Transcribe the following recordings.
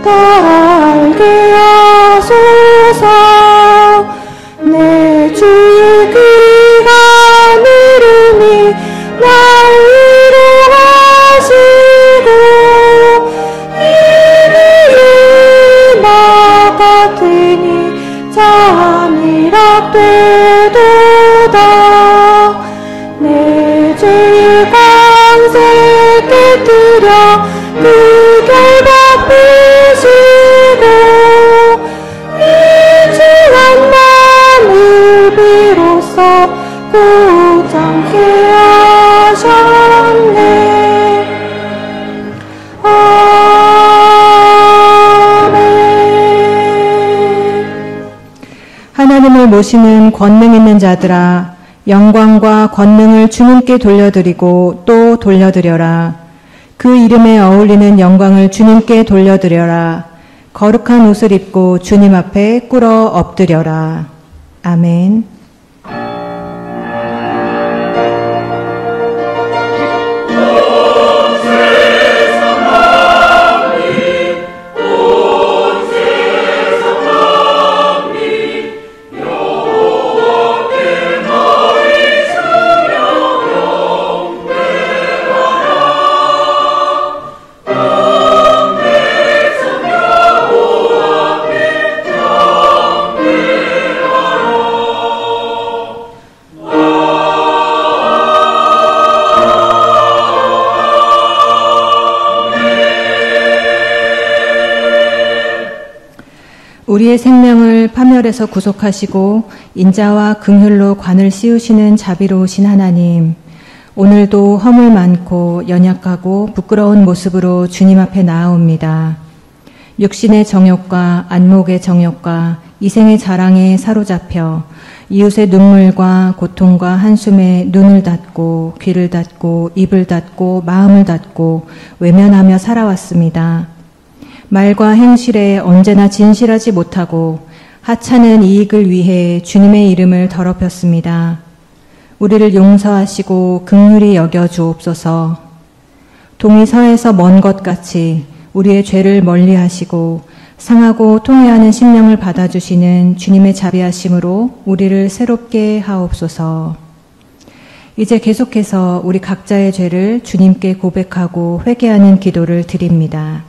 알게 하소서. 내 주의 귀한 이름이 날 위로하시고 이름이 나 같으니 잠이락되도다. 내 죄의 광세 깨뜨려 그 결박 부시고 이주한 마음을 비로소 고장케 하셨네. 아멘. 하나님을 모시는 권능 있는 자들아, 영광과 권능을 주님께 돌려드리고 또 돌려드려라. 그 이름에 어울리는 영광을 주님께 돌려드려라. 거룩한 옷을 입고 주님 앞에 꿇어 엎드려라. 아멘. 우리의 생명을 파멸에서 구속하시고 인자와 긍휼로 관을 씌우시는 자비로우신 하나님, 오늘도 허물 많고 연약하고 부끄러운 모습으로 주님 앞에 나아옵니다. 육신의 정욕과 안목의 정욕과 이생의 자랑에 사로잡혀 이웃의 눈물과 고통과 한숨에 눈을 닫고 귀를 닫고 입을 닫고 마음을 닫고 외면하며 살아왔습니다. 말과 행실에 언제나 진실하지 못하고 하찮은 이익을 위해 주님의 이름을 더럽혔습니다. 우리를 용서하시고 긍휼히 여겨 주옵소서. 동이 서에서 먼 것 같이 우리의 죄를 멀리하시고 상하고 통회하는 심령을 받아주시는 주님의 자비하심으로 우리를 새롭게 하옵소서. 이제 계속해서 우리 각자의 죄를 주님께 고백하고 회개하는 기도를 드립니다.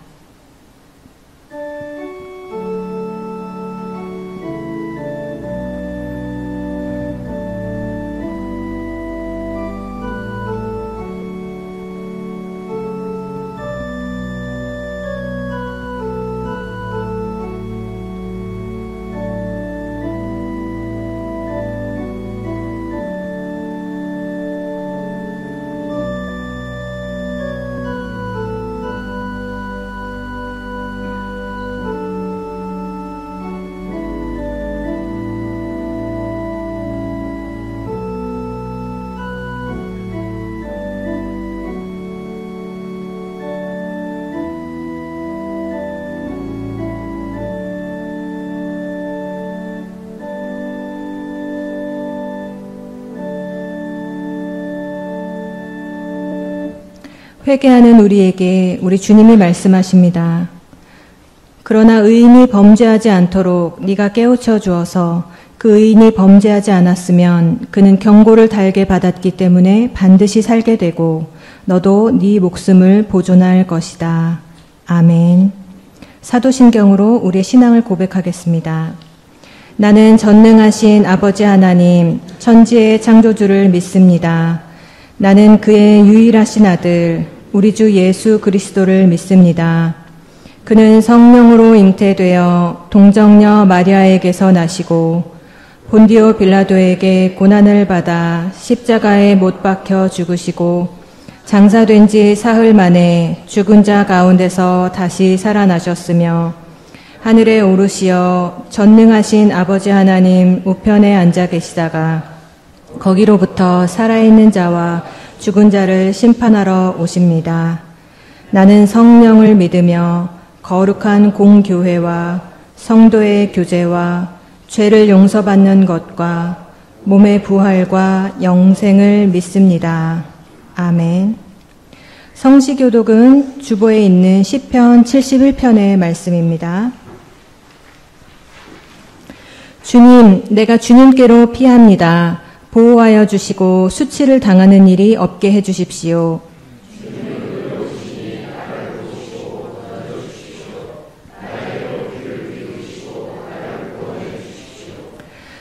회개하는 우리에게 우리 주님이 말씀하십니다. 그러나 의인이 범죄하지 않도록 네가 깨우쳐 주어서 그 의인이 범죄하지 않았으면 그는 경고를 달게 받았기 때문에 반드시 살게 되고 너도 네 목숨을 보존할 것이다. 아멘. 사도신경으로 우리의 신앙을 고백하겠습니다. 나는 전능하신 아버지 하나님, 천지의 창조주를 믿습니다. 나는 그의 유일하신 아들, 우리 주 예수 그리스도를 믿습니다. 그는 성령으로 잉태되어 동정녀 마리아에게서 나시고 본디오 빌라도에게 고난을 받아 십자가에 못 박혀 죽으시고 장사된 지 사흘 만에 죽은 자 가운데서 다시 살아나셨으며 하늘에 오르시어 전능하신 아버지 하나님 우편에 앉아 계시다가 거기로부터 살아있는 자와 죽은 자를 심판하러 오십니다. 나는 성령을 믿으며 거룩한 공교회와 성도의 교제와 죄를 용서받는 것과 몸의 부활과 영생을 믿습니다. 아멘. 성시교독은 주보에 있는 시편 71편의 말씀입니다. 주님, 내가 주님께로 피합니다. 보호하여 주시고 수치를 당하는 일이 없게 해주십시오.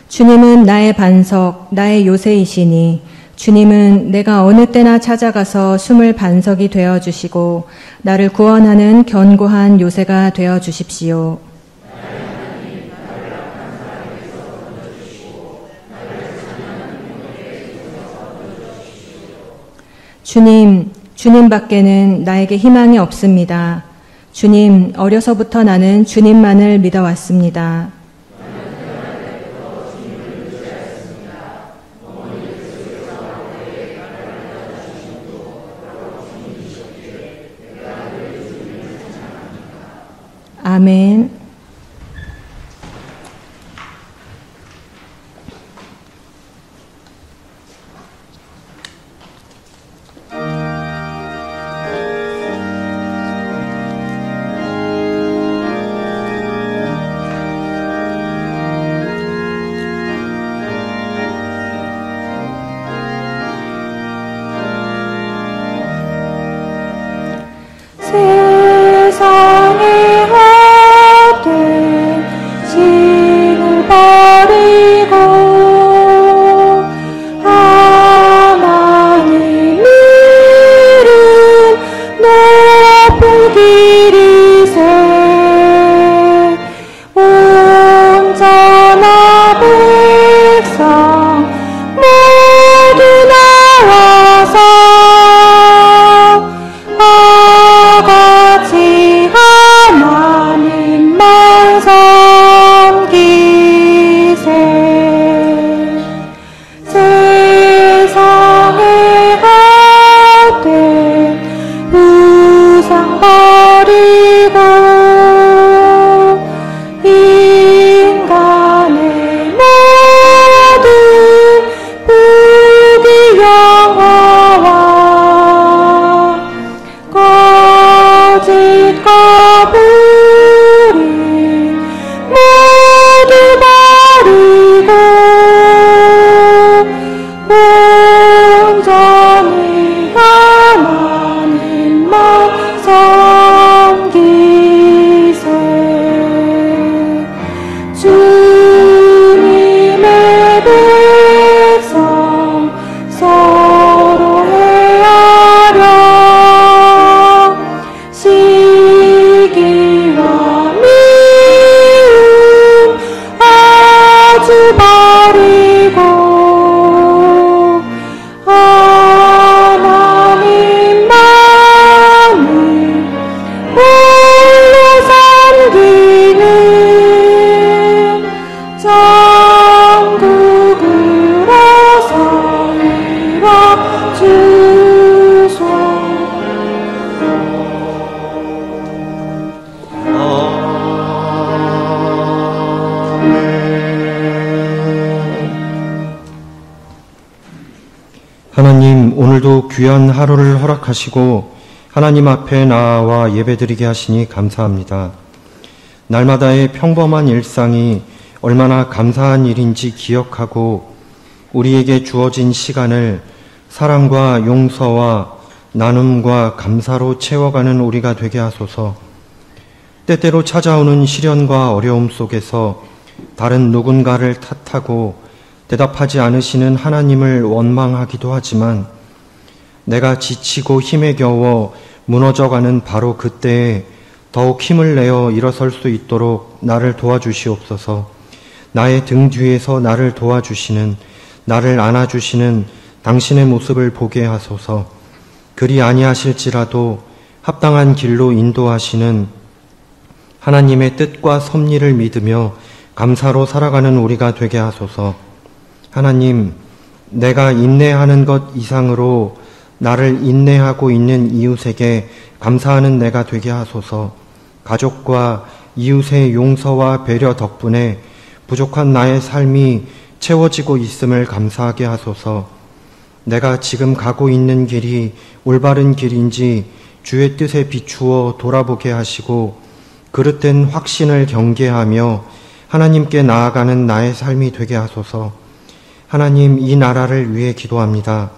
주님은 나의 반석, 나의 요새이시니 주님은 내가 어느 때나 찾아가서 숨을 반석이 되어주시고 나를 구원하는 견고한 요새가 되어주십시오. 주님 밖에는 나에게 희망이 없습니다. 주님, 어려서부터 나는 주님만을 믿어왔습니다. 아멘. 하나님, 오늘도 귀한 하루를 허락하시고 하나님 앞에 나아와 예배드리게 하시니 감사합니다. 날마다의 평범한 일상이 얼마나 감사한 일인지 기억하고 우리에게 주어진 시간을 사랑과 용서와 나눔과 감사로 채워가는 우리가 되게 하소서. 때때로 찾아오는 시련과 어려움 속에서 다른 누군가를 탓하고 대답하지 않으시는 하나님을 원망하기도 하지만 내가 지치고 힘에 겨워 무너져가는 바로 그때에 더욱 힘을 내어 일어설 수 있도록 나를 도와주시옵소서. 나의 등 뒤에서 나를 도와주시는, 나를 안아주시는 당신의 모습을 보게 하소서. 그리 아니하실지라도 합당한 길로 인도하시는 하나님의 뜻과 섭리를 믿으며 감사로 살아가는 우리가 되게 하소서. 하나님, 내가 인내하는 것 이상으로 나를 인내하고 있는 이웃에게 감사하는 내가 되게 하소서. 가족과 이웃의 용서와 배려 덕분에 부족한 나의 삶이 채워지고 있음을 감사하게 하소서. 내가 지금 가고 있는 길이 올바른 길인지 주의 뜻에 비추어 돌아보게 하시고 그릇된 확신을 경계하며 하나님께 나아가는 나의 삶이 되게 하소서. 하나님, 이 나라를 위해 기도합니다.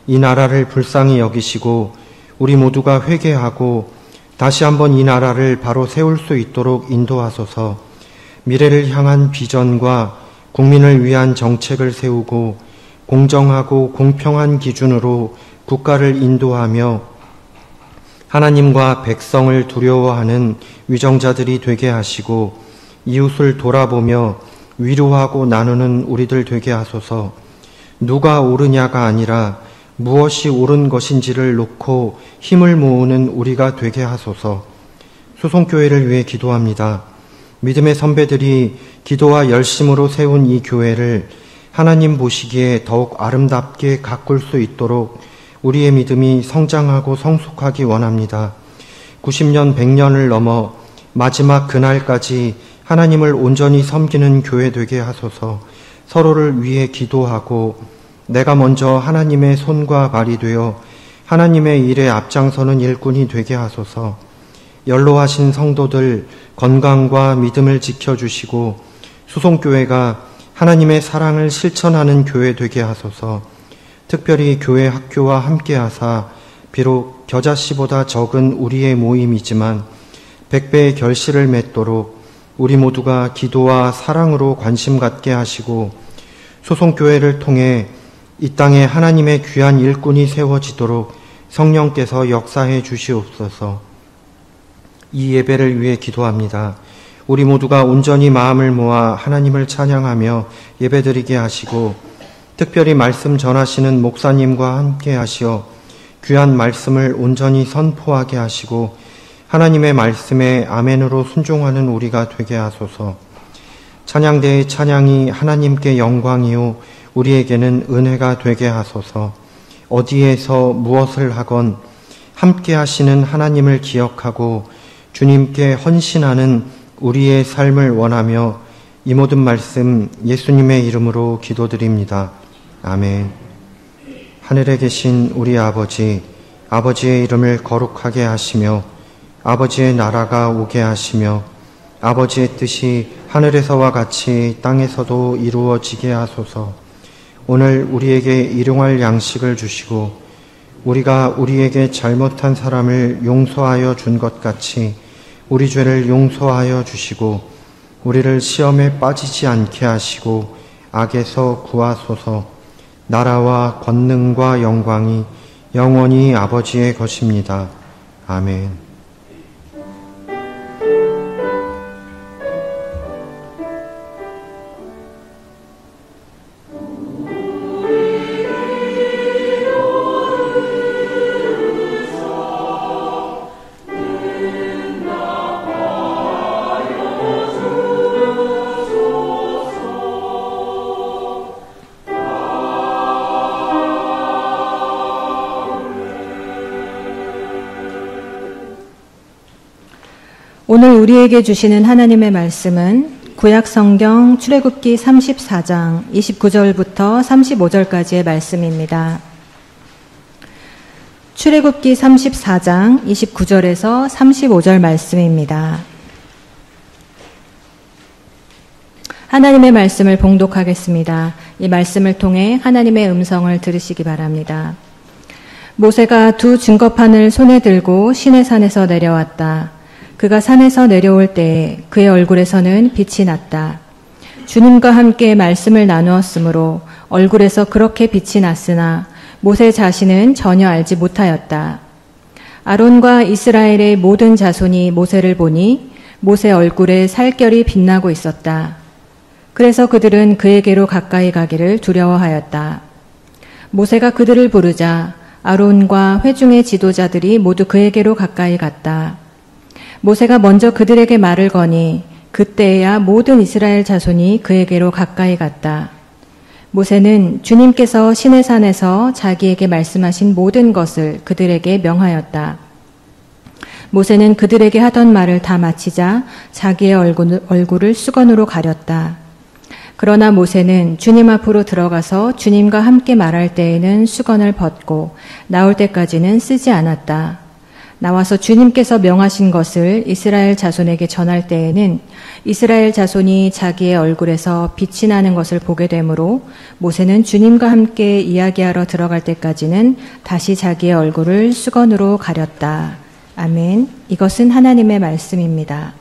이 나라를 불쌍히 여기시고 우리 모두가 회개하고 다시 한번 이 나라를 바로 세울 수 있도록 인도하소서. 미래를 향한 비전과 국민을 위한 정책을 세우고 공정하고 공평한 기준으로 국가를 인도하며 하나님과 백성을 두려워하는 위정자들이 되게 하시고 이웃을 돌아보며 위로하고 나누는 우리들 되게 하소서. 누가 옳으냐가 아니라 무엇이 옳은 것인지를 놓고 힘을 모으는 우리가 되게 하소서. 수송교회를 위해 기도합니다. 믿음의 선배들이 기도와 열심으로 세운 이 교회를 하나님 보시기에 더욱 아름답게 가꿀 수 있도록 우리의 믿음이 성장하고 성숙하기 원합니다. 90년, 100년을 넘어 마지막 그날까지 하나님을 온전히 섬기는 교회 되게 하소서. 서로를 위해 기도하고 내가 먼저 하나님의 손과 발이 되어 하나님의 일에 앞장서는 일꾼이 되게 하소서. 연로하신 성도들 건강과 믿음을 지켜주시고 수송교회가 하나님의 사랑을 실천하는 교회 되게 하소서. 특별히 교회 학교와 함께하사 비록 겨자씨보다 적은 우리의 모임이지만 100배의 결실을 맺도록 우리 모두가 기도와 사랑으로 관심 갖게 하시고 수송교회를 통해 이 땅에 하나님의 귀한 일꾼이 세워지도록 성령께서 역사해 주시옵소서. 이 예배를 위해 기도합니다. 우리 모두가 온전히 마음을 모아 하나님을 찬양하며 예배드리게 하시고 특별히 말씀 전하시는 목사님과 함께 하시어 귀한 말씀을 온전히 선포하게 하시고 하나님의 말씀에 아멘으로 순종하는 우리가 되게 하소서. 찬양대의 찬양이 하나님께 영광이요 우리에게는 은혜가 되게 하소서. 어디에서 무엇을 하건 함께 하시는 하나님을 기억하고 주님께 헌신하는 우리의 삶을 원하며 이 모든 말씀 예수님의 이름으로 기도드립니다. 아멘. 하늘에 계신 우리 아버지, 아버지의 이름을 거룩하게 하시며 아버지의 나라가 오게 하시며 아버지의 뜻이 하늘에서와 같이 땅에서도 이루어지게 하소서. 오늘 우리에게 일용할 양식을 주시고 우리가 우리에게 잘못한 사람을 용서하여 준 것 같이 우리 죄를 용서하여 주시고 우리를 시험에 빠지지 않게 하시고 악에서 구하소서. 나라와 권능과 영광이 영원히 아버지의 것입니다. 아멘. 오늘 우리에게 주시는 하나님의 말씀은 구약성경 출애굽기 34장 29절부터 35절까지의 말씀입니다. 출애굽기 34장 29절에서 35절 말씀입니다. 하나님의 말씀을 봉독하겠습니다. 이 말씀을 통해 하나님의 음성을 들으시기 바랍니다. 모세가 두 증거판을 손에 들고 시내산에서 내려왔다. 그가 산에서 내려올 때에 그의 얼굴에서는 빛이 났다. 주님과 함께 말씀을 나누었으므로 얼굴에서 그렇게 빛이 났으나 모세 자신은 전혀 알지 못하였다. 아론과 이스라엘의 모든 자손이 모세를 보니 모세 얼굴에 살결이 빛나고 있었다. 그래서 그들은 그에게로 가까이 가기를 두려워하였다. 모세가 그들을 부르자 아론과 회중의 지도자들이 모두 그에게로 가까이 갔다. 모세가 먼저 그들에게 말을 거니 그때에야 모든 이스라엘 자손이 그에게로 가까이 갔다. 모세는 주님께서 시내산에서 자기에게 말씀하신 모든 것을 그들에게 명하였다. 모세는 그들에게 하던 말을 다 마치자 자기의 얼굴을 수건으로 가렸다. 그러나 모세는 주님 앞으로 들어가서 주님과 함께 말할 때에는 수건을 벗고 나올 때까지는 쓰지 않았다. 나와서 주님께서 명하신 것을 이스라엘 자손에게 전할 때에는 이스라엘 자손이 자기의 얼굴에서 빛이 나는 것을 보게 되므로 모세는 주님과 함께 이야기하러 들어갈 때까지는 다시 자기의 얼굴을 수건으로 가렸다. 아멘. 이것은 하나님의 말씀입니다.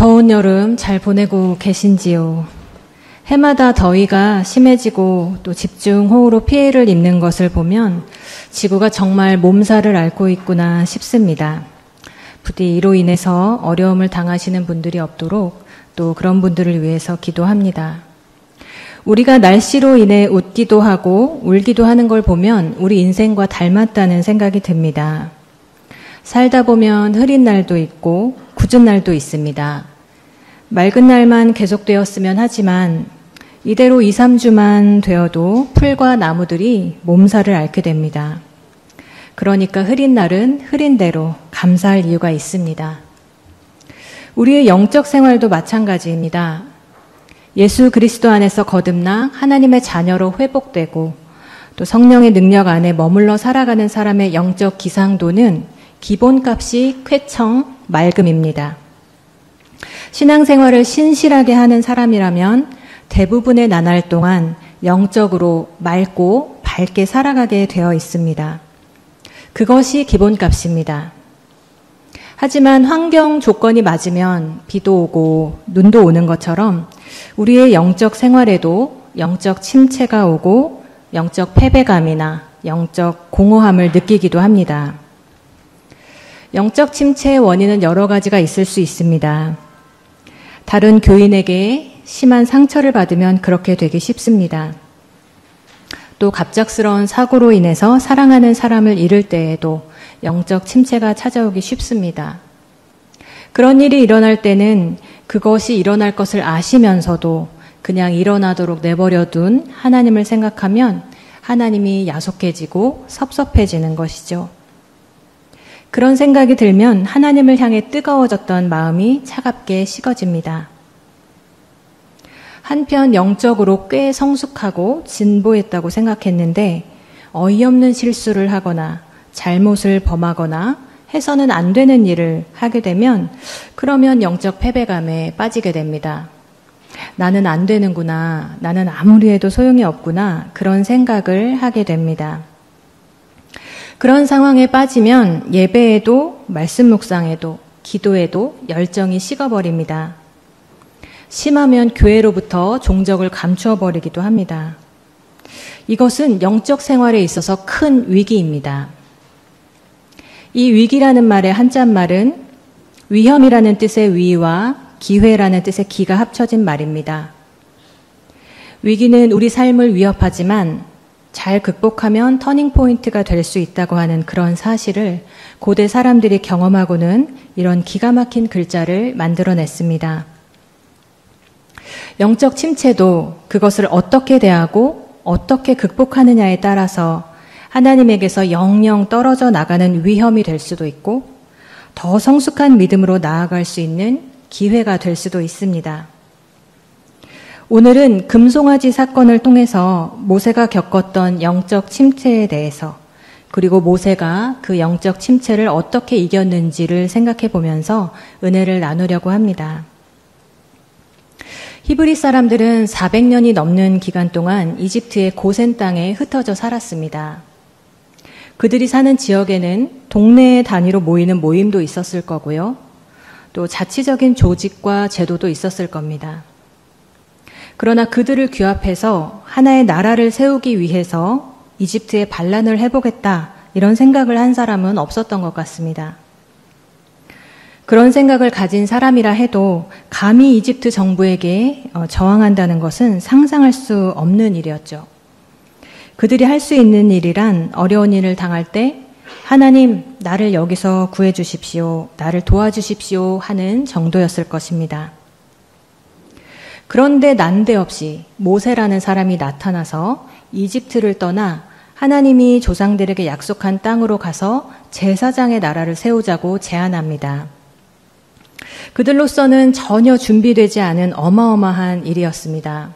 더운 여름 잘 보내고 계신지요? 해마다 더위가 심해지고 또 집중호우로 피해를 입는 것을 보면 지구가 정말 몸살을 앓고 있구나 싶습니다. 부디 이로 인해서 어려움을 당하시는 분들이 없도록 또 그런 분들을 위해서 기도합니다. 우리가 날씨로 인해 웃기도 하고 울기도 하는 걸 보면 우리 인생과 닮았다는 생각이 듭니다. 살다 보면 흐린 날도 있고 굳은 날도 있습니다. 맑은 날만 계속되었으면 하지만 이대로 2, 3주만 되어도 풀과 나무들이 몸살을 앓게 됩니다. 그러니까 흐린 날은 흐린 대로 감사할 이유가 있습니다. 우리의 영적 생활도 마찬가지입니다. 예수 그리스도 안에서 거듭나 하나님의 자녀로 회복되고 또 성령의 능력 안에 머물러 살아가는 사람의 영적 기상도는 기본값이 쾌청, 맑음입니다. 신앙생활을 신실하게 하는 사람이라면 대부분의 나날 동안 영적으로 맑고 밝게 살아가게 되어 있습니다. 그것이 기본값입니다. 하지만 환경 조건이 맞으면 비도 오고 눈도 오는 것처럼 우리의 영적 생활에도 영적 침체가 오고 영적 패배감이나 영적 공허함을 느끼기도 합니다. 영적 침체의 원인은 여러 가지가 있을 수 있습니다. 다른 교인에게 심한 상처를 받으면 그렇게 되기 쉽습니다. 또 갑작스러운 사고로 인해서 사랑하는 사람을 잃을 때에도 영적 침체가 찾아오기 쉽습니다. 그런 일이 일어날 때는 그것이 일어날 것을 아시면서도 그냥 일어나도록 내버려둔 하나님을 생각하면 하나님이 야속해지고 섭섭해지는 것이죠. 그런 생각이 들면 하나님을 향해 뜨거워졌던 마음이 차갑게 식어집니다. 한편 영적으로 꽤 성숙하고 진보했다고 생각했는데 어이없는 실수를 하거나 잘못을 범하거나 해서는 안 되는 일을 하게 되면 그러면 영적 패배감에 빠지게 됩니다. 나는 안 되는구나, 나는 아무리 해도 소용이 없구나, 그런 생각을 하게 됩니다. 그런 상황에 빠지면 예배에도 말씀 묵상에도 기도에도 열정이 식어버립니다. 심하면 교회로부터 종적을 감추어 버리기도 합니다. 이것은 영적 생활에 있어서 큰 위기입니다. 이 위기라는 말의 한자말은 위험이라는 뜻의 위와 기회라는 뜻의 기가 합쳐진 말입니다. 위기는 우리 삶을 위협하지만 잘 극복하면 터닝포인트가 될 수 있다고 하는 그런 사실을 고대 사람들이 경험하고는 이런 기가 막힌 글자를 만들어냈습니다. 영적 침체도 그것을 어떻게 대하고 어떻게 극복하느냐에 따라서 하나님에게서 영영 떨어져 나가는 위험이 될 수도 있고 더 성숙한 믿음으로 나아갈 수 있는 기회가 될 수도 있습니다. 오늘은 금송아지 사건을 통해서 모세가 겪었던 영적 침체에 대해서 그리고 모세가 그 영적 침체를 어떻게 이겼는지를 생각해 보면서 은혜를 나누려고 합니다. 히브리 사람들은 400년이 넘는 기간 동안 이집트의 고센 땅에 흩어져 살았습니다. 그들이 사는 지역에는 동네 단위로 모이는 모임도 있었을 거고요. 또 자치적인 조직과 제도도 있었을 겁니다. 그러나 그들을 규합해서 하나의 나라를 세우기 위해서 이집트에 반란을 해보겠다 이런 생각을 한 사람은 없었던 것 같습니다. 그런 생각을 가진 사람이라 해도 감히 이집트 정부에게 저항한다는 것은 상상할 수 없는 일이었죠. 그들이 할 수 있는 일이란 어려운 일을 당할 때 하나님 나를 여기서 구해주십시오, 나를 도와주십시오 하는 정도였을 것입니다. 그런데 난데없이 모세라는 사람이 나타나서 이집트를 떠나 하나님이 조상들에게 약속한 땅으로 가서 제사장의 나라를 세우자고 제안합니다. 그들로서는 전혀 준비되지 않은 어마어마한 일이었습니다.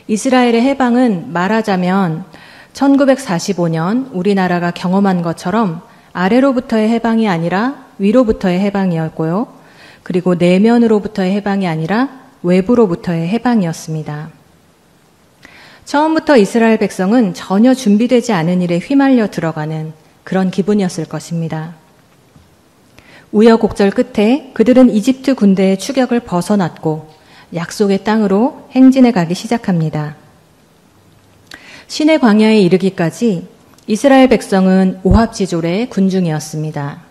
이스라엘의 해방은 말하자면 1945년 우리나라가 경험한 것처럼 아래로부터의 해방이 아니라 위로부터의 해방이었고요. 그리고 내면으로부터의 해방이 아니라 외부로부터의 해방이었습니다. 처음부터 이스라엘 백성은 전혀 준비되지 않은 일에 휘말려 들어가는 그런 기분이었을 것입니다. 우여곡절 끝에 그들은 이집트 군대의 추격을 벗어났고 약속의 땅으로 행진해 가기 시작합니다. 시내 광야에 이르기까지 이스라엘 백성은 오합지졸의 군중이었습니다.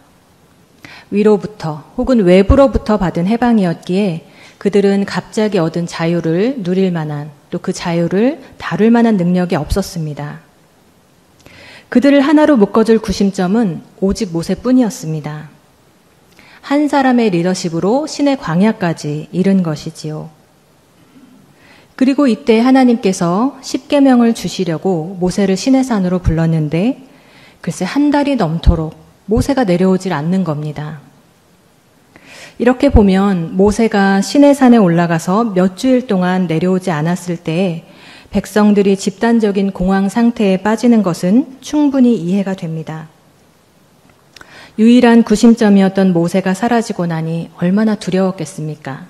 위로부터 혹은 외부로부터 받은 해방이었기에 그들은 갑자기 얻은 자유를 누릴 만한, 또 그 자유를 다룰 만한 능력이 없었습니다. 그들을 하나로 묶어줄 구심점은 오직 모세뿐이었습니다. 한 사람의 리더십으로 신의 광야까지 이른 것이지요. 그리고 이때 하나님께서 십계명을 주시려고 모세를 시내산으로 불렀는데 글쎄 한 달이 넘도록 모세가 내려오질 않는 겁니다. 이렇게 보면 모세가 시내산에 올라가서 몇 주일 동안 내려오지 않았을 때 백성들이 집단적인 공황 상태에 빠지는 것은 충분히 이해가 됩니다. 유일한 구심점이었던 모세가 사라지고 나니 얼마나 두려웠겠습니까?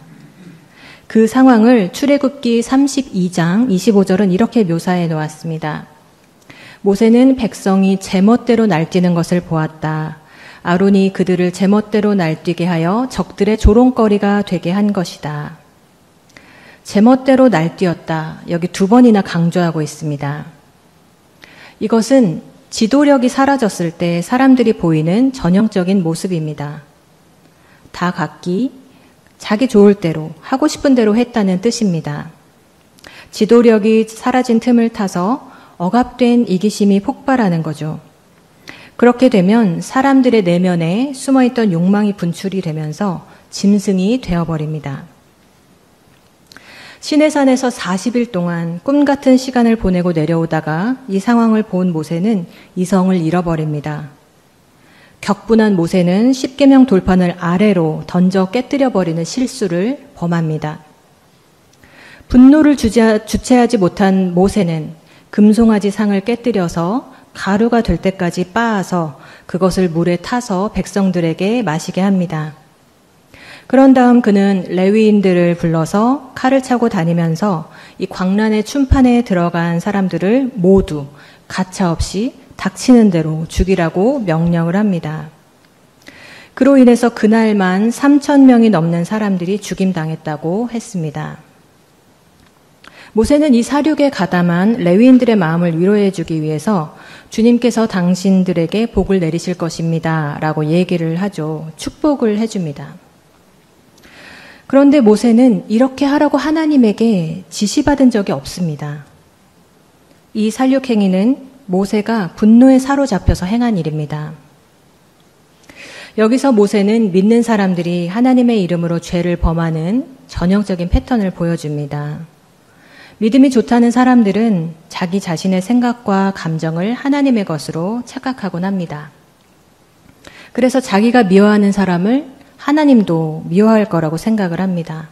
그 상황을 출애굽기 32장 25절은 이렇게 묘사해 놓았습니다. 모세는 백성이 제멋대로 날뛰는 것을 보았다. 아론이 그들을 제멋대로 날뛰게 하여 적들의 조롱거리가 되게 한 것이다. 제멋대로 날뛰었다. 여기 2번이나 강조하고 있습니다. 이것은 지도력이 사라졌을 때 사람들이 보이는 전형적인 모습입니다. 다 각기 자기 좋을 대로 하고 싶은 대로 했다는 뜻입니다. 지도력이 사라진 틈을 타서 억압된 이기심이 폭발하는 거죠. 그렇게 되면 사람들의 내면에 숨어있던 욕망이 분출이 되면서 짐승이 되어버립니다. 시내산에서 40일 동안 꿈같은 시간을 보내고 내려오다가 이 상황을 본 모세는 이성을 잃어버립니다. 격분한 모세는 십계명 돌판을 아래로 던져 깨뜨려버리는 실수를 범합니다. 분노를 주체하지 못한 모세는 금송아지 상을 깨뜨려서 가루가 될 때까지 빻아서 그것을 물에 타서 백성들에게 마시게 합니다. 그런 다음 그는 레위인들을 불러서 칼을 차고 다니면서 이 광란의 춘판에 들어간 사람들을 모두 가차없이 닥치는 대로 죽이라고 명령을 합니다. 그로 인해서 그날만 3,000명이 넘는 사람들이 죽임당했다고 했습니다. 모세는 이 사륙에 가담한 레위인들의 마음을 위로해 주기 위해서 주님께서 당신들에게 복을 내리실 것입니다 라고 얘기를 하죠. 축복을 해줍니다. 그런데 모세는 이렇게 하라고 하나님에게 지시받은 적이 없습니다. 이 살육행위는 모세가 분노에 사로잡혀서 행한 일입니다. 여기서 모세는 믿는 사람들이 하나님의 이름으로 죄를 범하는 전형적인 패턴을 보여줍니다. 믿음이 좋다는 사람들은 자기 자신의 생각과 감정을 하나님의 것으로 착각하곤 합니다. 그래서 자기가 미워하는 사람을 하나님도 미워할 거라고 생각을 합니다.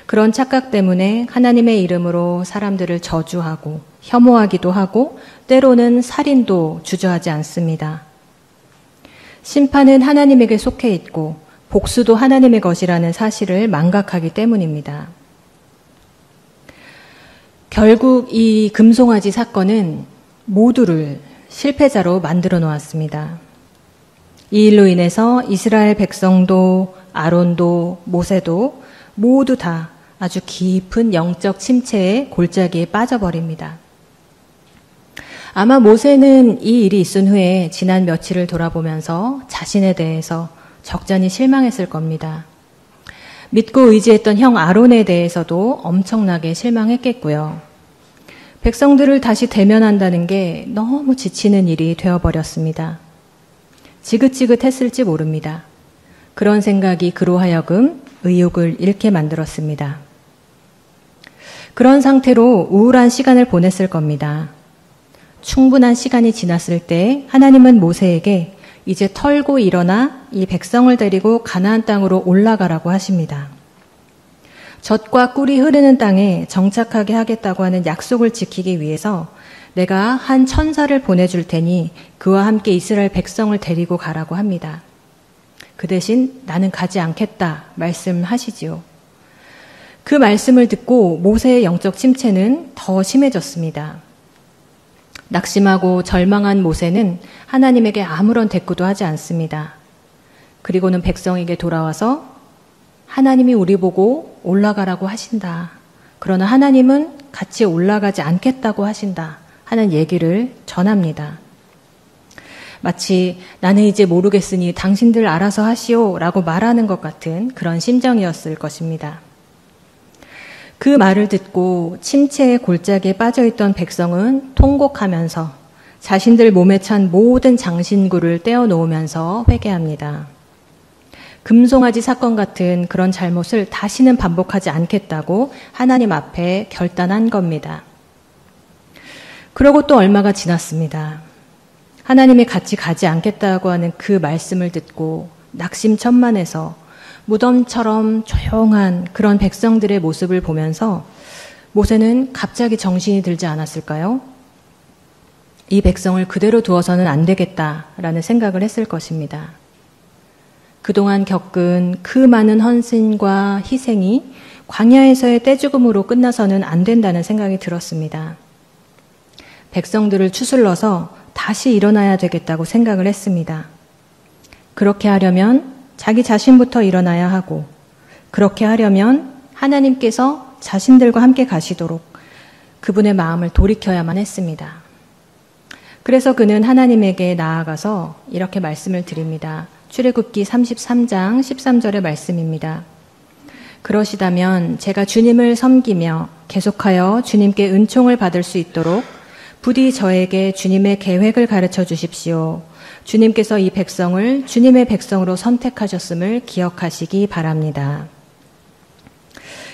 그런 착각 때문에 하나님의 이름으로 사람들을 저주하고 혐오하기도 하고 때로는 살인도 주저하지 않습니다. 심판은 하나님에게 속해 있고 복수도 하나님의 것이라는 사실을 망각하기 때문입니다. 결국 이 금송아지 사건은 모두를 실패자로 만들어 놓았습니다. 이 일로 인해서 이스라엘 백성도 아론도 모세도 모두 다 아주 깊은 영적 침체의 골짜기에 빠져버립니다. 아마 모세는 이 일이 있은 후에 지난 며칠을 돌아보면서 자신에 대해서 적잖이 실망했을 겁니다. 믿고 의지했던 형 아론에 대해서도 엄청나게 실망했겠고요. 백성들을 다시 대면한다는 게 너무 지치는 일이 되어버렸습니다. 지긋지긋했을지 모릅니다. 그런 생각이 그로 하여금 의욕을 잃게 만들었습니다. 그런 상태로 우울한 시간을 보냈을 겁니다. 충분한 시간이 지났을 때 하나님은 모세에게 이제 털고 일어나 이 백성을 데리고 가나안 땅으로 올라가라고 하십니다. 젖과 꿀이 흐르는 땅에 정착하게 하겠다고 하는 약속을 지키기 위해서 내가 한 천사를 보내줄 테니 그와 함께 이스라엘 백성을 데리고 가라고 합니다. 그 대신 나는 가지 않겠다 말씀하시지요. 그 말씀을 듣고 모세의 영적 침체는 더 심해졌습니다. 낙심하고 절망한 모세는 하나님에게 아무런 대꾸도 하지 않습니다. 그리고는 백성에게 돌아와서 하나님이 우리 보고 올라가라고 하신다. 그러나 하나님은 같이 올라가지 않겠다고 하신다 하는 얘기를 전합니다. 마치 나는 이제 모르겠으니 당신들 알아서 하시오 라고 말하는 것 같은 그런 심정이었을 것입니다. 그 말을 듣고 침체의 골짜기에 빠져있던 백성은 통곡하면서 자신들 몸에 찬 모든 장신구를 떼어놓으면서 회개합니다. 금송아지 사건 같은 그런 잘못을 다시는 반복하지 않겠다고 하나님 앞에 결단한 겁니다. 그러고 또 얼마가 지났습니다. 하나님이 같이 가지 않겠다고 하는 그 말씀을 듣고 낙심천만해서 무덤처럼 조용한 그런 백성들의 모습을 보면서 모세는 갑자기 정신이 들지 않았을까요? 이 백성을 그대로 두어서는 안 되겠다라는 생각을 했을 것입니다. 그동안 겪은 그 많은 헌신과 희생이 광야에서의 떼죽음으로 끝나서는 안 된다는 생각이 들었습니다. 백성들을 추슬러서 다시 일어나야 되겠다고 생각을 했습니다. 그렇게 하려면 자기 자신부터 일어나야 하고, 그렇게 하려면 하나님께서 자신들과 함께 가시도록 그분의 마음을 돌이켜야만 했습니다. 그래서 그는 하나님에게 나아가서 이렇게 말씀을 드립니다. 출애굽기 33장 13절의 말씀입니다. 그러시다면 제가 주님을 섬기며 계속하여 주님께 은총을 받을 수 있도록 부디 저에게 주님의 계획을 가르쳐 주십시오. 주님께서 이 백성을 주님의 백성으로 선택하셨음을 기억하시기 바랍니다.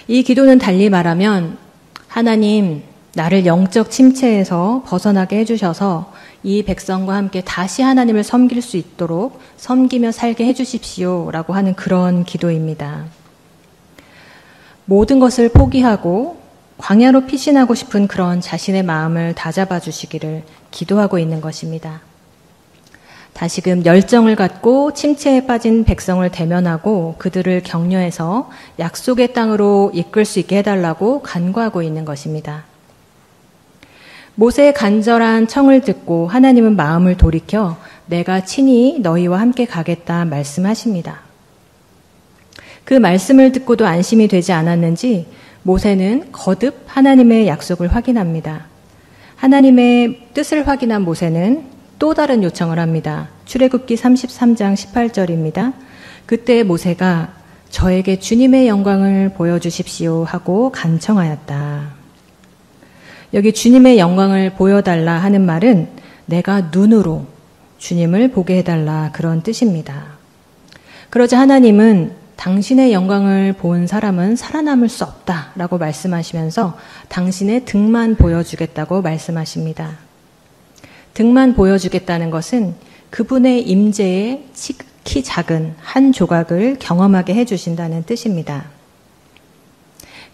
이 기도는 달리 말하면 하나님, 나를 영적 침체에서 벗어나게 해주셔서 이 백성과 함께 다시 하나님을 섬길 수 있도록 섬기며 살게 해주십시오 라고 하는 그런 기도입니다. 모든 것을 포기하고 광야로 피신하고 싶은 그런 자신의 마음을 다잡아 주시기를 기도하고 있는 것입니다. 다시금 열정을 갖고 침체에 빠진 백성을 대면하고 그들을 격려해서 약속의 땅으로 이끌 수 있게 해달라고 간구하고 있는 것입니다. 모세의 간절한 청을 듣고 하나님은 마음을 돌이켜 내가 친히 너희와 함께 가겠다 말씀하십니다. 그 말씀을 듣고도 안심이 되지 않았는지 모세는 거듭 하나님의 약속을 확인합니다. 하나님의 뜻을 확인한 모세는 또 다른 요청을 합니다. 출애굽기 33장 18절입니다. 그때 모세가 저에게 주님의 영광을 보여주십시오 하고 간청하였다. 여기 주님의 영광을 보여달라 하는 말은 내가 눈으로 주님을 보게 해달라 그런 뜻입니다. 그러자 하나님은 당신의 영광을 본 사람은 살아남을 수 없다라고 말씀하시면서 당신의 등만 보여주겠다고 말씀하십니다. 등만 보여주겠다는 것은 그분의 임재의 키 작은 한 조각을 경험하게 해주신다는 뜻입니다.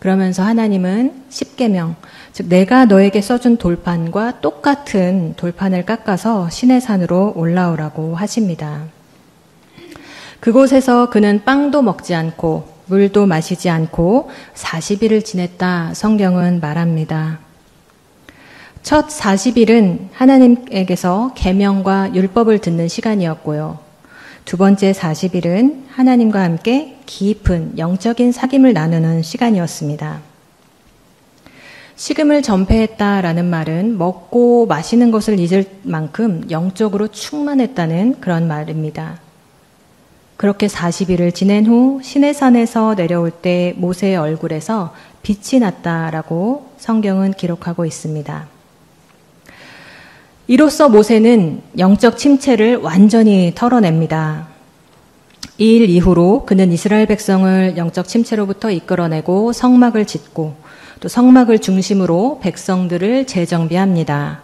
그러면서 하나님은 십계명, 즉 내가 너에게 써준 돌판과 똑같은 돌판을 깎아서 시내산으로 올라오라고 하십니다. 그곳에서 그는 빵도 먹지 않고 물도 마시지 않고 40일을 지냈다 성경은 말합니다. 첫 40일은 하나님에게서 계명과 율법을 듣는 시간이었고요. 두 번째 40일은 하나님과 함께 깊은 영적인 사귐을 나누는 시간이었습니다. 식음을 전폐했다라는 말은 먹고 마시는 것을 잊을 만큼 영적으로 충만했다는 그런 말입니다. 그렇게 40일을 지낸 후 시내산에서 내려올 때 모세의 얼굴에서 빛이 났다라고 성경은 기록하고 있습니다. 이로써 모세는 영적 침체를 완전히 털어냅니다. 이 일 이후로 그는 이스라엘 백성을 영적 침체로부터 이끌어내고 성막을 짓고 또 성막을 중심으로 백성들을 재정비합니다.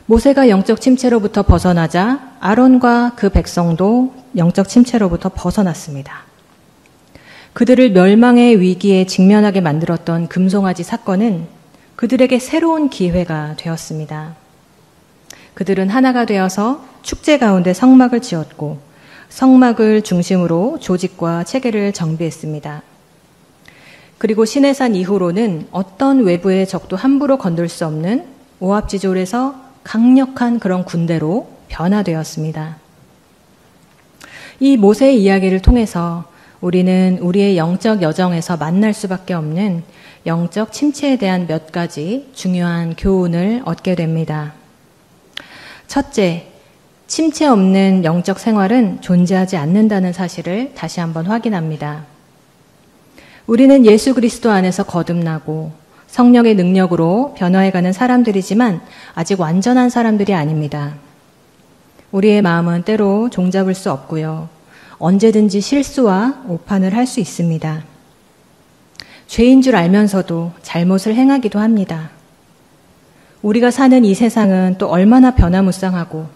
모세가 영적 침체로부터 벗어나자 아론과 그 백성도 영적 침체로부터 벗어났습니다. 그들을 멸망의 위기에 직면하게 만들었던 금송아지 사건은 그들에게 새로운 기회가 되었습니다. 그들은 하나가 되어서 축제 가운데 성막을 지었고 성막을 중심으로 조직과 체계를 정비했습니다. 그리고 시내산 이후로는 어떤 외부의 적도 함부로 건들 수 없는 오합지졸에서 강력한 그런 군대로 변화되었습니다. 이 모세의 이야기를 통해서 우리는 우리의 영적 여정에서 만날 수밖에 없는 영적 침체에 대한 몇 가지 중요한 교훈을 얻게 됩니다. 첫째, 침체 없는 영적 생활은 존재하지 않는다는 사실을 다시 한번 확인합니다. 우리는 예수 그리스도 안에서 거듭나고 성령의 능력으로 변화해가는 사람들이지만 아직 완전한 사람들이 아닙니다. 우리의 마음은 때로 종잡을 수 없고요. 언제든지 실수와 오판을 할 수 있습니다. 죄인 줄 알면서도 잘못을 행하기도 합니다. 우리가 사는 이 세상은 또 얼마나 변화무쌍하고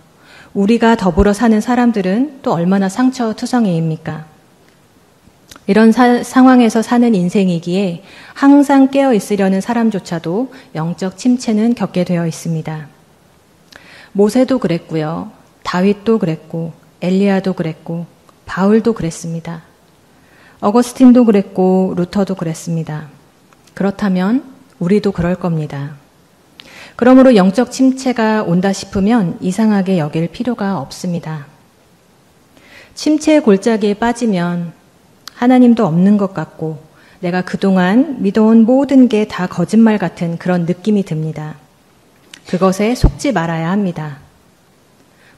우리가 더불어 사는 사람들은 또 얼마나 상처투성이입니까? 이런 상황에서 사는 인생이기에 항상 깨어 있으려는 사람조차도 영적 침체는 겪게 되어 있습니다. 모세도 그랬고요. 다윗도 그랬고 엘리야도 그랬고 바울도 그랬습니다. 어거스틴도 그랬고 루터도 그랬습니다. 그렇다면 우리도 그럴 겁니다. 그러므로 영적 침체가 온다 싶으면 이상하게 여길 필요가 없습니다. 침체의 골짜기에 빠지면 하나님도 없는 것 같고 내가 그동안 믿어온 모든 게 다 거짓말 같은 그런 느낌이 듭니다. 그것에 속지 말아야 합니다.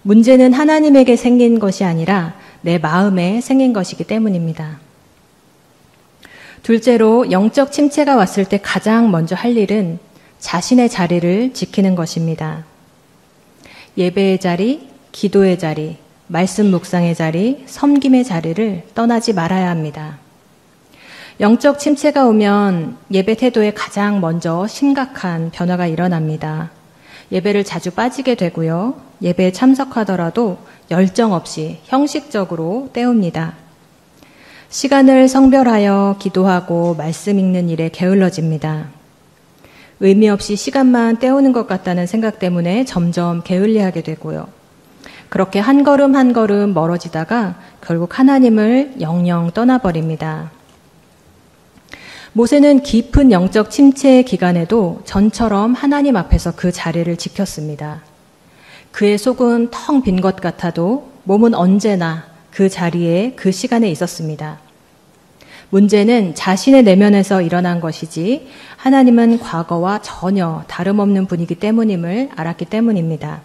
문제는 하나님에게 생긴 것이 아니라 내 마음에 생긴 것이기 때문입니다. 둘째로 영적 침체가 왔을 때 가장 먼저 할 일은 자신의 자리를 지키는 것입니다. 예배의 자리, 기도의 자리, 말씀 묵상의 자리, 섬김의 자리를 떠나지 말아야 합니다. 영적 침체가 오면 예배 태도에 가장 먼저 심각한 변화가 일어납니다. 예배를 자주 빠지게 되고요. 예배에 참석하더라도 열정 없이 형식적으로 때웁니다. 시간을 성별하여 기도하고 말씀 읽는 일에 게을러집니다. 의미 없이 시간만 때우는 것 같다는 생각 때문에 점점 게을리하게 되고요. 그렇게 한 걸음 한 걸음 멀어지다가 결국 하나님을 영영 떠나버립니다. 모세는 깊은 영적 침체의 기간에도 전처럼 하나님 앞에서 그 자리를 지켰습니다. 그의 속은 텅 빈 것 같아도 몸은 언제나 그 자리에 그 시간에 있었습니다. 문제는 자신의 내면에서 일어난 것이지 하나님은 과거와 전혀 다름없는 분이기 때문임을 알았기 때문입니다.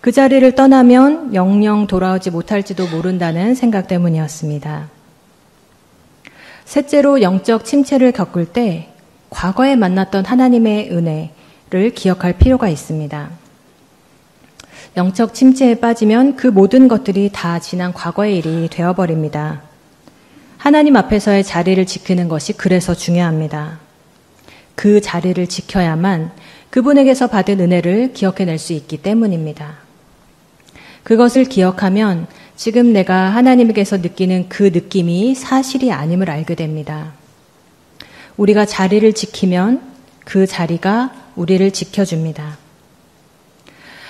그 자리를 떠나면 영영 돌아오지 못할지도 모른다는 생각 때문이었습니다. 셋째로 영적 침체를 겪을 때 과거에 만났던 하나님의 은혜를 기억할 필요가 있습니다. 영적 침체에 빠지면 그 모든 것들이 다 지난 과거의 일이 되어버립니다. 하나님 앞에서의 자리를 지키는 것이 그래서 중요합니다. 그 자리를 지켜야만 그분에게서 받은 은혜를 기억해낼 수 있기 때문입니다. 그것을 기억하면 지금 내가 하나님에게서 느끼는 그 느낌이 사실이 아님을 알게 됩니다. 우리가 자리를 지키면 그 자리가 우리를 지켜줍니다.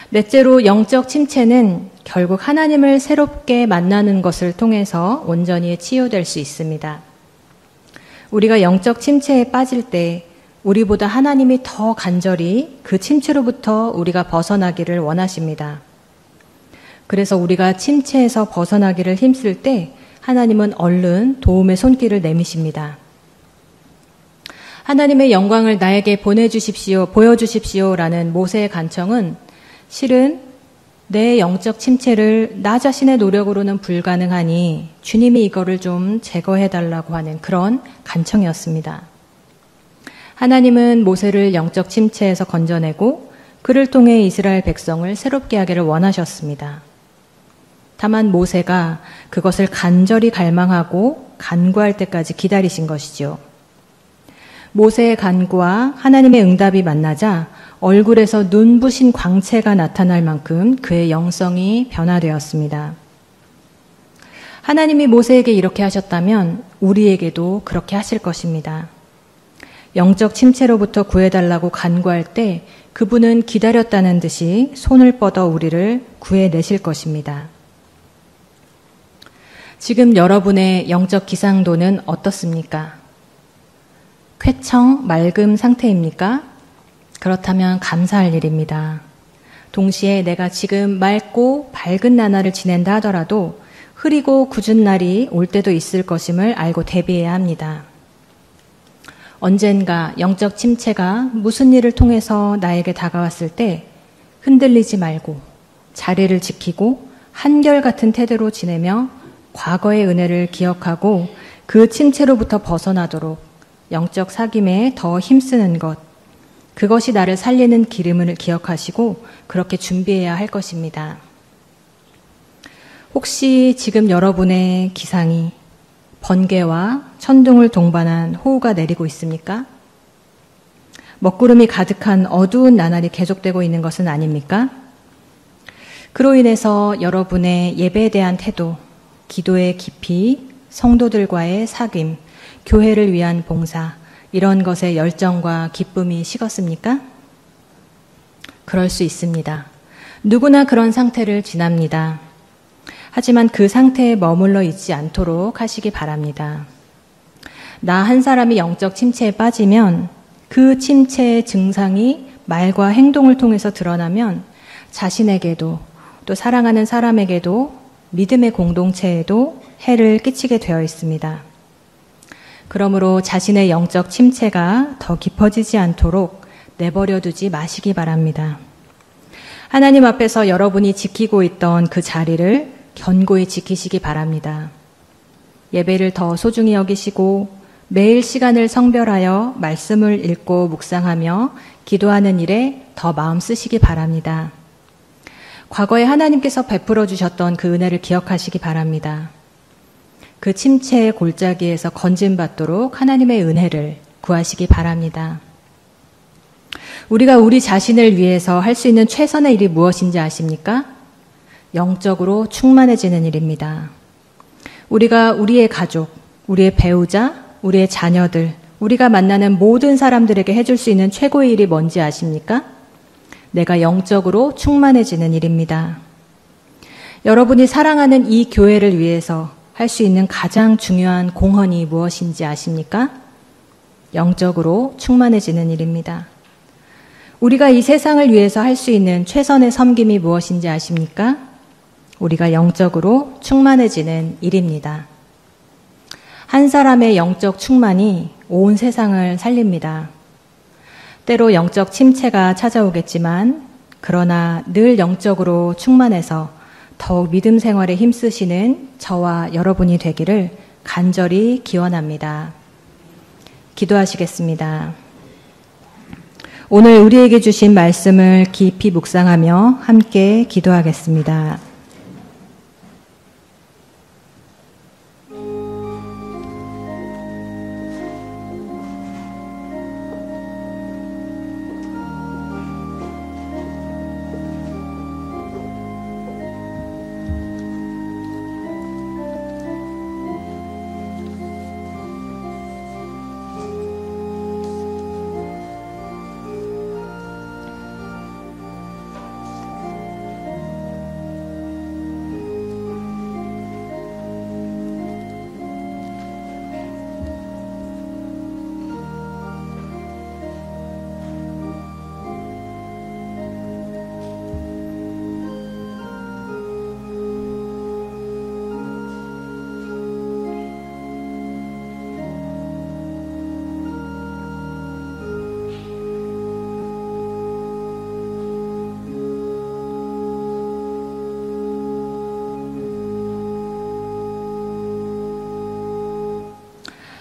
넷째로 영적 침체는 결국 하나님을 새롭게 만나는 것을 통해서 온전히 치유될 수 있습니다. 우리가 영적 침체에 빠질 때 우리보다 하나님이 더 간절히 그 침체로부터 우리가 벗어나기를 원하십니다. 그래서 우리가 침체에서 벗어나기를 힘쓸 때 하나님은 얼른 도움의 손길을 내미십니다. 하나님의 영광을 나에게 보여주십시오라는 모세의 간청은 실은 내 영적 침체를 나 자신의 노력으로는 불가능하니 주님이 이거를 좀 제거해달라고 하는 그런 간청이었습니다. 하나님은 모세를 영적 침체에서 건져내고 그를 통해 이스라엘 백성을 새롭게 하기를 원하셨습니다. 다만 모세가 그것을 간절히 갈망하고 간구할 때까지 기다리신 것이죠. 모세의 간구와 하나님의 응답이 만나자 얼굴에서 눈부신 광채가 나타날 만큼 그의 영성이 변화되었습니다. 하나님이 모세에게 이렇게 하셨다면 우리에게도 그렇게 하실 것입니다. 영적 침체로부터 구해달라고 간구할 때 그분은 기다렸다는 듯이 손을 뻗어 우리를 구해내실 것입니다. 지금 여러분의 영적 기상도는 어떻습니까? 쾌청, 맑음 상태입니까? 그렇다면 감사할 일입니다. 동시에 내가 지금 맑고 밝은 나날을 지낸다 하더라도 흐리고 굳은 날이 올 때도 있을 것임을 알고 대비해야 합니다. 언젠가 영적 침체가 무슨 일을 통해서 나에게 다가왔을 때 흔들리지 말고 자리를 지키고 한결같은 태도로 지내며 과거의 은혜를 기억하고 그 침체로부터 벗어나도록 영적 사귐에 더 힘쓰는 것, 그것이 나를 살리는 기름을 기억하시고 그렇게 준비해야 할 것입니다. 혹시 지금 여러분의 기상이 번개와 천둥을 동반한 호우가 내리고 있습니까? 먹구름이 가득한 어두운 나날이 계속되고 있는 것은 아닙니까? 그로 인해서 여러분의 예배에 대한 태도, 기도의 깊이, 성도들과의 사귐, 교회를 위한 봉사, 이런 것에 열정과 기쁨이 식었습니까? 그럴 수 있습니다. 누구나 그런 상태를 지납니다. 하지만 그 상태에 머물러 있지 않도록 하시기 바랍니다. 나 한 사람이 영적 침체에 빠지면 그 침체의 증상이 말과 행동을 통해서 드러나면 자신에게도 또 사랑하는 사람에게도 믿음의 공동체에도 해를 끼치게 되어 있습니다. 그러므로 자신의 영적 침체가 더 깊어지지 않도록 내버려 두지 마시기 바랍니다. 하나님 앞에서 여러분이 지키고 있던 그 자리를 견고히 지키시기 바랍니다. 예배를 더 소중히 여기시고 매일 시간을 성별하여 말씀을 읽고 묵상하며 기도하는 일에 더 마음 쓰시기 바랍니다. 과거에 하나님께서 베풀어 주셨던 그 은혜를 기억하시기 바랍니다. 그 침체의 골짜기에서 건짐받도록 하나님의 은혜를 구하시기 바랍니다. 우리가 우리 자신을 위해서 할 수 있는 최선의 일이 무엇인지 아십니까? 영적으로 충만해지는 일입니다. 우리가 우리의 가족, 우리의 배우자, 우리의 자녀들, 우리가 만나는 모든 사람들에게 해줄 수 있는 최고의 일이 뭔지 아십니까? 내가 영적으로 충만해지는 일입니다. 여러분이 사랑하는 이 교회를 위해서 할 수 있는 가장 중요한 공헌이 무엇인지 아십니까? 영적으로 충만해지는 일입니다. 우리가 이 세상을 위해서 할 수 있는 최선의 섬김이 무엇인지 아십니까? 우리가 영적으로 충만해지는 일입니다. 한 사람의 영적 충만이 온 세상을 살립니다. 때로 영적 침체가 찾아오겠지만 그러나 늘 영적으로 충만해서 더욱 믿음 생활에 힘쓰시는 저와 여러분이 되기를 간절히 기원합니다. 기도하시겠습니다. 오늘 우리에게 주신 말씀을 깊이 묵상하며 함께 기도하겠습니다.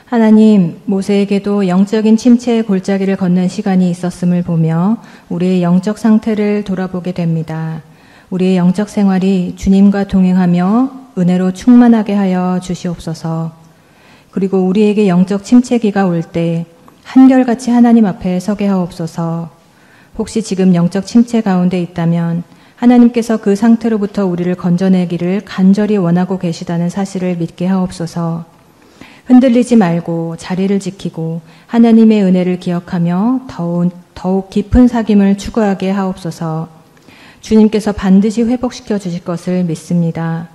하나님, 모세에게도 영적인 침체의 골짜기를 걷는 시간이 있었음을 보며 우리의 영적 상태를 돌아보게 됩니다. 우리의 영적 생활이 주님과 동행하며 은혜로 충만하게 하여 주시옵소서. 그리고 우리에게 영적 침체기가 올 때 한결같이 하나님 앞에 서게 하옵소서. 혹시 지금 영적 침체 가운데 있다면 하나님께서 그 상태로부터 우리를 건져내기를 간절히 원하고 계시다는 사실을 믿게 하옵소서. 흔들리지 말고 자리를 지키고 하나님의 은혜를 기억하며 더욱 깊은 사귐을 추구하게 하옵소서. 주님께서 반드시 회복시켜 주실 것을 믿습니다.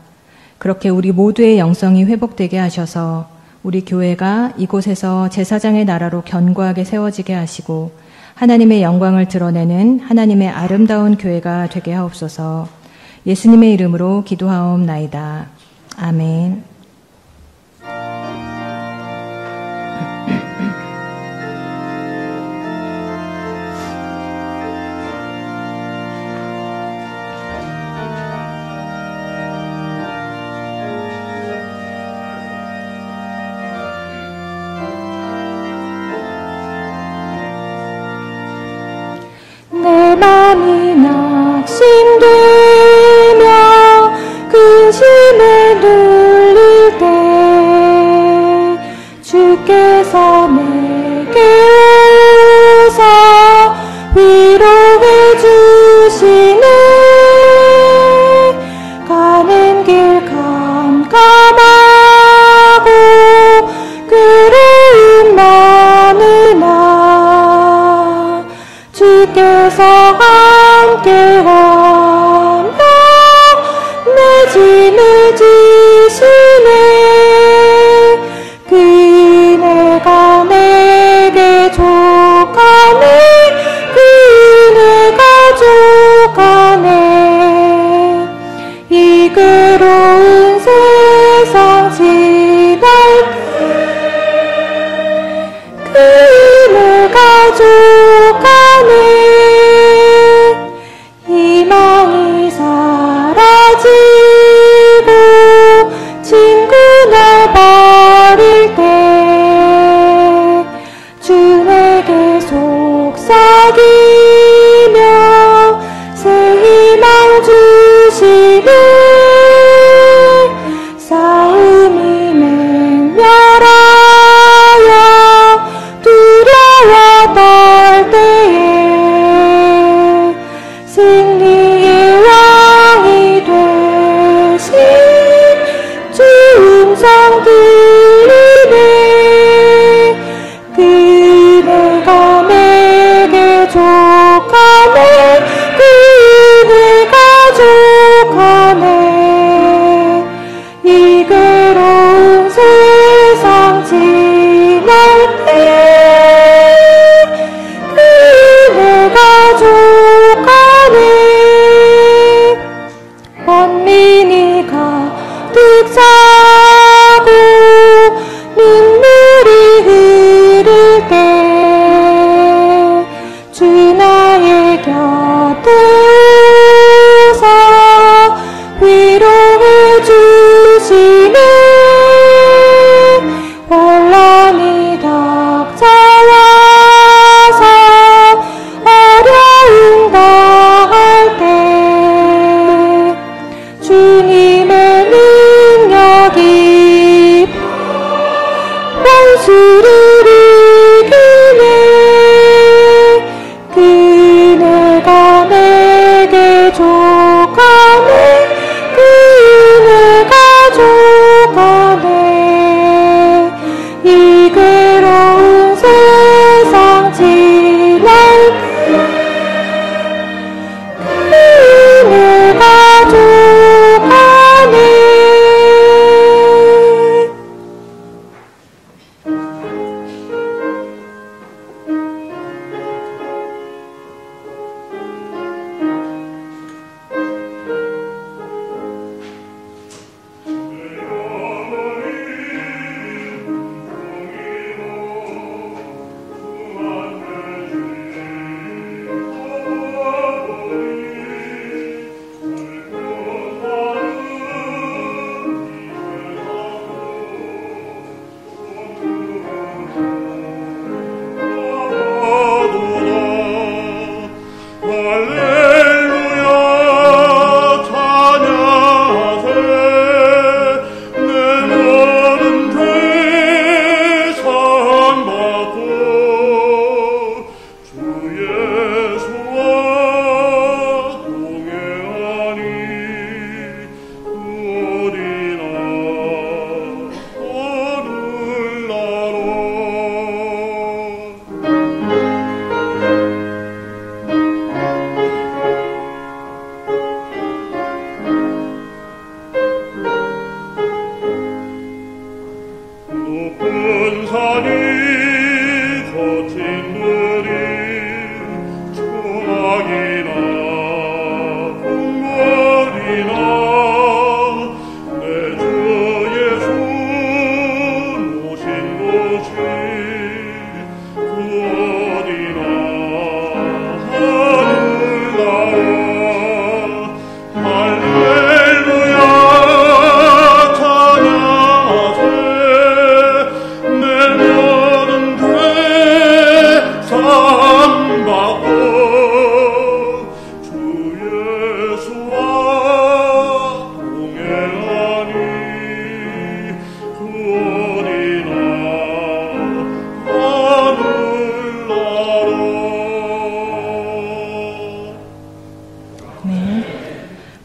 그렇게 우리 모두의 영성이 회복되게 하셔서 우리 교회가 이곳에서 제사장의 나라로 견고하게 세워지게 하시고 하나님의 영광을 드러내는 하나님의 아름다운 교회가 되게 하옵소서. 예수님의 이름으로 기도하옵나이다. 아멘. 내 맘이 낙심되며 근심에 눌릴 때 주께서 내게 오사 위로해 주시네. 가는 길 깜깜하고 괴로움 많으나 주께서 함께하며 내 짐을 지시네. 그네가 내게 족하네. 그네가 족하네. 이 괴로운 세상 지날 때 그네가 족하네. 희망이 사라지고 친구 날 버릴 때 주 내게 속삭이며 새 희망 주시네. 싸움이 맹렬하여 두려워 떨 때에 승리의 왕이 되신 주 음성 들리네. 그네가 내게 족하네. 그네가 족하네. 이 괴로운 세상 지날 때 그네가 족하네. 번민이 가득 차고 눈물이 흐를 때 주 나의 곁에 오사 위로해 주시네. 환난이 닥쳐와서 어려움 당할 때 주님의 능력이 원수를 이기네. 그네가 내게 족하네. 그네가 족하네. 이 괴로운 세상 지날 때 그네가 족하네.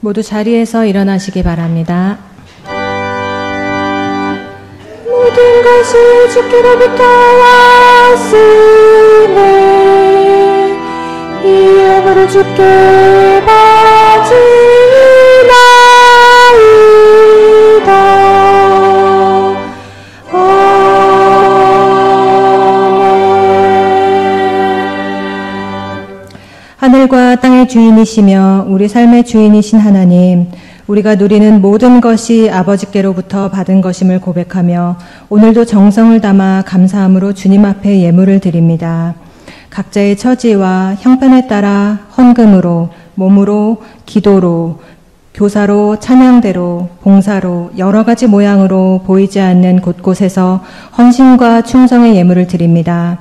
모두 자리에서 일어나시기 바랍니다. 모든 것이 주께로부터 왔으니 이 영으로 주께 바치나이다. 하늘과 땅의 주인이시며 우리 삶의 주인이신 하나님, 우리가 누리는 모든 것이 아버지께로부터 받은 것임을 고백하며 오늘도 정성을 담아 감사함으로 주님 앞에 예물을 드립니다. 각자의 처지와 형편에 따라 헌금으로, 몸으로, 기도로, 교사로, 찬양대로, 봉사로 여러 가지 모양으로 보이지 않는 곳곳에서 헌신과 충성의 예물을 드립니다.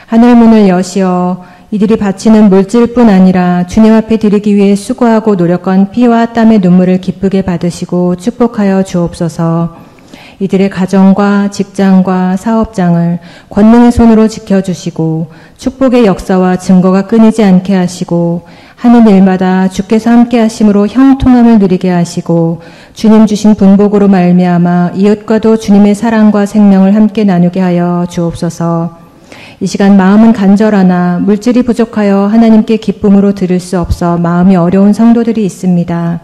하늘문을 여시어 이들이 바치는 물질뿐 아니라 주님 앞에 드리기 위해 수고하고 노력한 피와 땀의 눈물을 기쁘게 받으시고 축복하여 주옵소서. 이들의 가정과 직장과 사업장을 권능의 손으로 지켜주시고 축복의 역사와 증거가 끊이지 않게 하시고 하는 일마다 주께서 함께 하심으로 형통함을 누리게 하시고 주님 주신 분복으로 말미암아 이웃과도 주님의 사랑과 생명을 함께 나누게 하여 주옵소서. 이 시간 마음은 간절하나 물질이 부족하여 하나님께 기쁨으로 드릴 수 없어 마음이 어려운 성도들이 있습니다.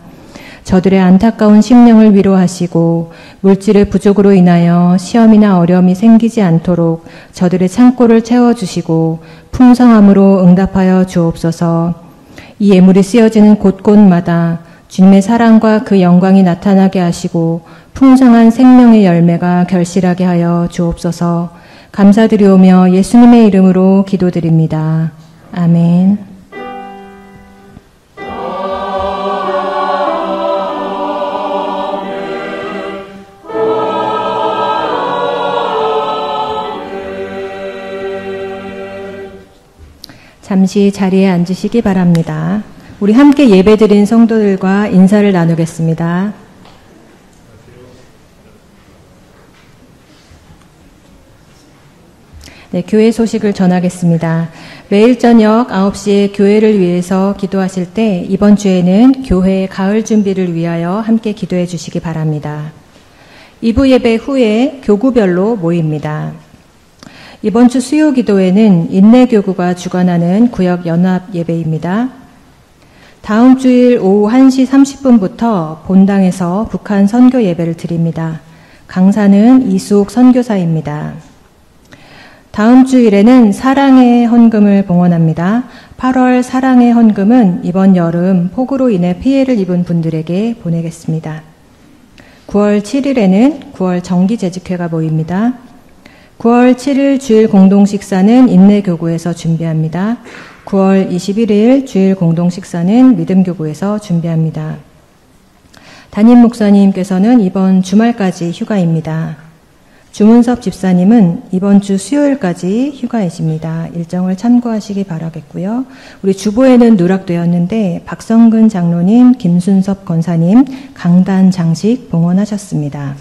저들의 안타까운 심령을 위로하시고 물질의 부족으로 인하여 시험이나 어려움이 생기지 않도록 저들의 창고를 채워주시고 풍성함으로 응답하여 주옵소서. 이 예물이 쓰여지는 곳곳마다 주님의 사랑과 그 영광이 나타나게 하시고 풍성한 생명의 열매가 결실하게 하여 주옵소서. 감사드리오며 예수님의 이름으로 기도드립니다. 아멘. 잠시 자리에 앉으시기 바랍니다. 우리 함께 예배드린 성도들과 인사를 나누겠습니다. 네, 교회 소식을 전하겠습니다. 매일 저녁 9시에 교회를 위해서 기도하실 때 이번 주에는 교회 가을 준비를 위하여 함께 기도해 주시기 바랍니다. 2부 예배 후에 교구별로 모입니다. 이번 주 수요 기도회는 인내교구가 주관하는 구역 연합 예배입니다. 다음 주일 오후 1시 30분부터 본당에서 북한 선교 예배를 드립니다. 강사는 이수옥 선교사입니다. 다음 주일에는 사랑의 헌금을 봉헌합니다. 8월 사랑의 헌금은 이번 여름 폭우로 인해 피해를 입은 분들에게 보내겠습니다. 9월 7일에는 9월 정기재직회가 모입니다. 9월 7일 주일 공동식사는 인내교구에서 준비합니다. 9월 21일 주일 공동식사는 믿음교구에서 준비합니다. 담임 목사님께서는 이번 주말까지 휴가입니다. 주문섭 집사님은 이번 주 수요일까지 휴가이십니다. 일정을 참고하시기 바라겠고요. 우리 주보에는 누락되었는데 박성근 장로님, 김순섭 권사님, 강단 장식 봉헌하셨습니다.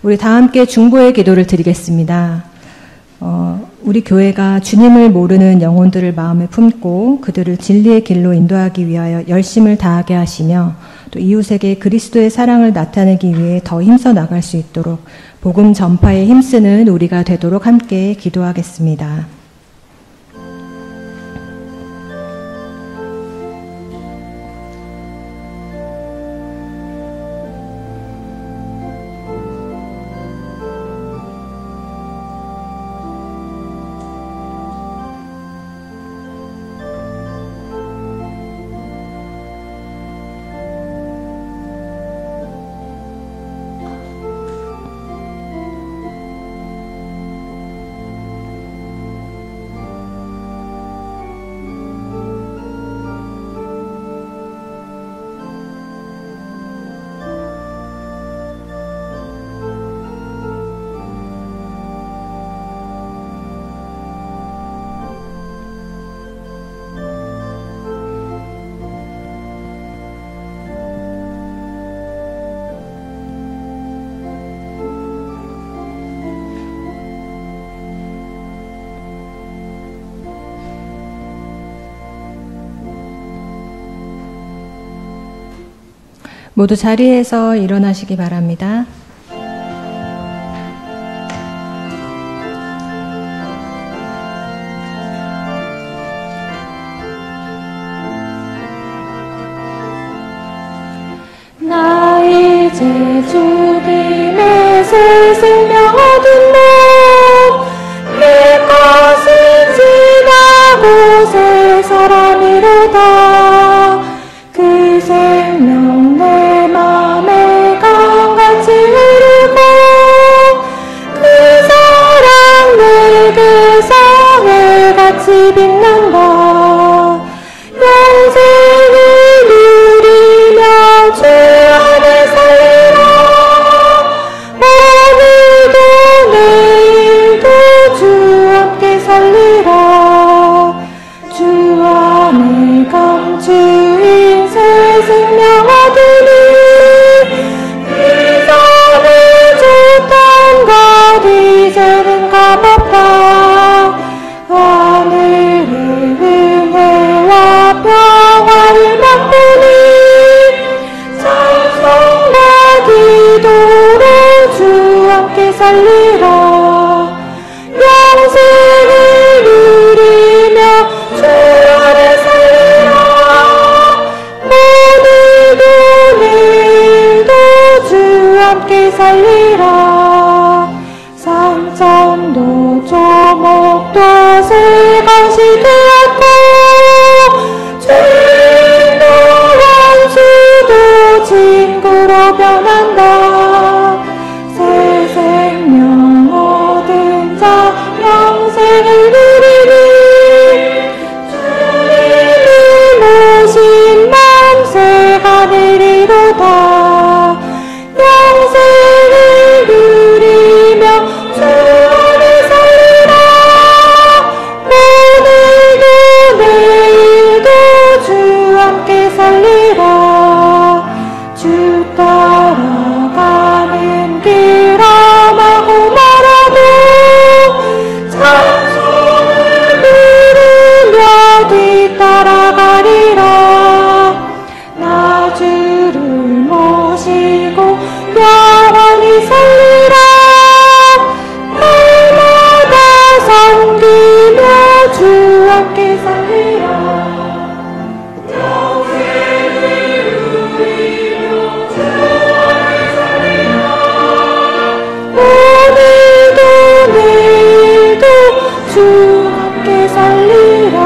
우리 다 함께 중보의 기도를 드리겠습니다. 우리 교회가 주님을 모르는 영혼들을 마음에 품고 그들을 진리의 길로 인도하기 위하여 열심을 다하게 하시며 또 이웃에게 그리스도의 사랑을 나타내기 위해 더 힘써 나갈 수 있도록 복음 전파에 힘쓰는 우리가 되도록 함께 기도하겠습니다. 모두 자리에서 일어나시기 바랍니다. 나 이제 주님의 새 생명 얻은 몸 내 것은 지나고 새 사람이로다. 그 생명 내 맘에 강같이 흐르고 그 사랑 내게서 해같이 빛난다. 영생을 누리며 주 안에 살리라. 오늘도 내일도 주 함께 살리라. 주 안에 감추인 새 생명 얻으니 이전에 줬던 것 이제는 값없다. 하늘의 은혜와 평화를 맛보니 찬송과 기도로 주 함께 살리라. 영생을 누리며 주 안에 살리라. 오늘도 내일도 주 함께 살리라. 산천도 조목도 새것이 되었고 죄인도 원수도 친구로 변한다. 새 생명 얻은 자 영생을 누리니 주님이 모신 만세가 되리로다. 영생을 누리며 주 안에 살리라. 오늘도 내일도 주 함께 살리라. 주 따라가는 길 험하고 멀어도 찬송을 부르며 뒤따라가리라. 나 주를 모시고 영원히 살리라. 날마다 섬기며 주 함께 살리라. 영생을 누리며 주 안에 살리라. 오늘도 내일도 주 함께 살리라.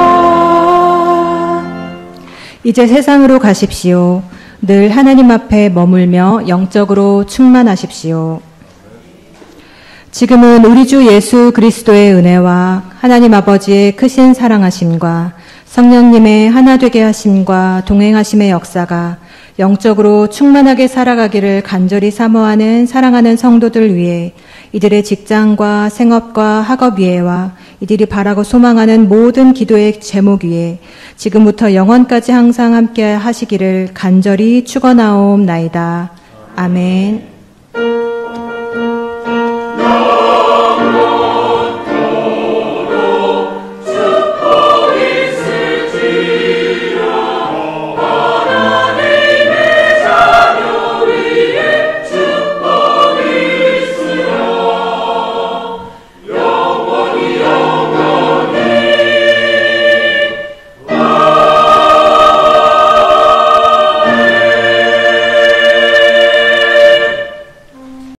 이제 세상으로 가십시오. 늘 하나님 앞에 머물며 영적으로 충만하십시오. 지금은 우리 주 예수 그리스도의 은혜와 하나님 아버지의 크신 사랑하심과 성령님의 하나 되게 하심과 동행하심의 역사가 영적으로 충만하게 살아가기를 간절히 사모하는 사랑하는 성도들 위해 이들의 직장과 생업과 학업 위에와 이들이 바라고 소망하는 모든 기도의 제목 위에 지금부터 영원까지 항상 함께 하시기를 간절히 축원하옵나이다. 아멘.